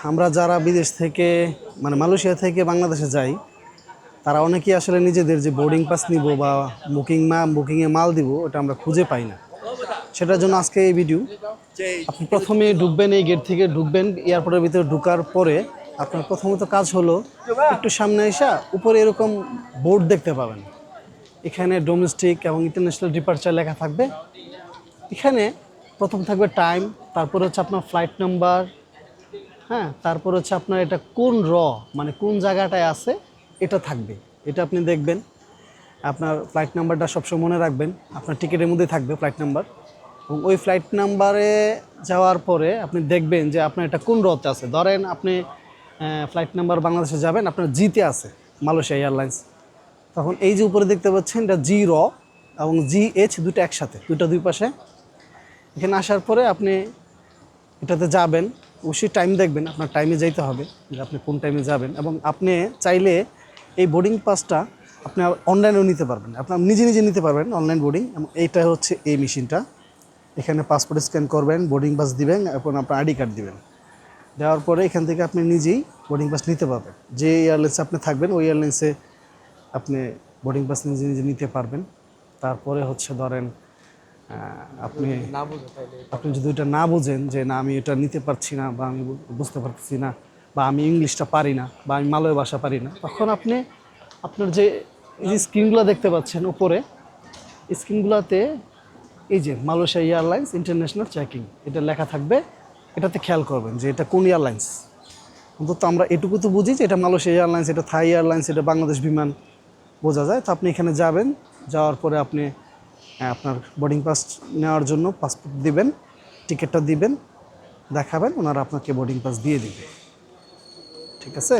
আমরা যারা বিদেশ থেকে মানে মালয়েশিয়া থেকে বাংলাদেশে যাই, তারা অনেকেই আসলে নিজেদের যে বোর্ডিং পাস নিব বা বুকিংয়ে মাল দিব, ওটা আমরা খুঁজে পাই না। সেটার জন্য আজকে এই ভিডিও। আপনি প্রথমে ঢুকবেন, এই গেট থেকে ঢুকবেন, এয়ারপোর্টের ভিতরে ঢোকার পরে আপনার প্রথমত কাজ হলো একটু সামনে এসে উপরে এরকম বোর্ড দেখতে পাবেন। এখানে ডোমেস্টিক এবং ইন্টারন্যাশনাল ডিপার্চার লেখা থাকবে। এখানে প্রথম থাকবে টাইম, তারপরে হচ্ছে আপনার ফ্লাইট নাম্বার, হ্যাঁ, তারপর হচ্ছে আপনার এটা কোন মানে কোন জায়গাটায় আছে এটা থাকবে। এটা আপনি দেখবেন। আপনার ফ্লাইট নাম্বারটা সবসময় মনে রাখবেন, আপনার টিকিটের মধ্যে থাকবে ফ্লাইট নাম্বার। এবং ওই ফ্লাইট নাম্বারে যাওয়ার পরে আপনি দেখবেন যে আপনার এটা কোন রতে আছে। ধরেন আপনি ফ্লাইট নাম্বার বাংলাদেশে যাবেন, আপনার জিতে আছে মালয়েশিয়া এয়ারলাইন্স, তখন এই যে উপরে দেখতে পাচ্ছেন এটা জি এবং GH দুটো একসাথে, দুই পাশে। এখানে আসার পরে আপনি এটাতে যাবেন, অবশ্যই টাইম দেখবেন, আপনার টাইমে যাইতে হবে যে আপনি কোন টাইমে যাবেন। এবং আপনি চাইলে এই বোর্ডিং পাসটা আপনি অনলাইনেও নিতে পারবেন, আপনার নিজে নিজে নিতে পারবেন অনলাইন বোর্ডিং। এবং এইটা হচ্ছে এই মেশিনটা। এখানে পাসপোর্ট স্ক্যান করবেন, বোর্ডিং পাস দিবেন এবং আপনার আইডি কার্ড দিবেন। দেওয়ার পরে এখান থেকে আপনি নিজেই বোর্ডিং পাস নিতে পারবেন। যে এয়ারলাইন্সে আপনি থাকবেন ওই এয়ারলাইন্সে আপনি বোর্ডিং পাস নিজে নিজে নিতে পারবেন। তারপরে হচ্ছে ধরেন আপনি আপনি যদি ওইটা না বুঝেন যে না আমি এটা নিতে পারছি না, বা আমি বুঝতে পারছি না, বা আমি ইংলিশটা পারি না, বা আমি মালয় ভাষা পারি না, তখন আপনি আপনার যে এই যে স্ক্রিনগুলো দেখতে পাচ্ছেন উপরে, স্ক্রিনগুলোতে এই যে মালয়েশিয়া এয়ারলাইন্স ইন্টারন্যাশনাল চেকিং এটা লেখা থাকবে। এটাতে খেয়াল করবেন যে এটা কোন এয়ারলাইন্স। অন্তত আমরা এটুকু তো বুঝি যে এটা মালয়েশিয়া এয়ারলাইন্স, এটা থাই এয়ারলাইন্স, এটা বাংলাদেশ বিমান বোঝা যায়। তো আপনি এখানে যাবেন, যাওয়ার পরে আপনি আপনার বোর্ডিং পাস নেওয়ার জন্য পাসপোর্ট দিবেন, টিকিটটা দিবেন, দেখাবেন, ওনারা আপনাকে বোর্ডিং পাস দিয়ে দিবে। ঠিক আছে।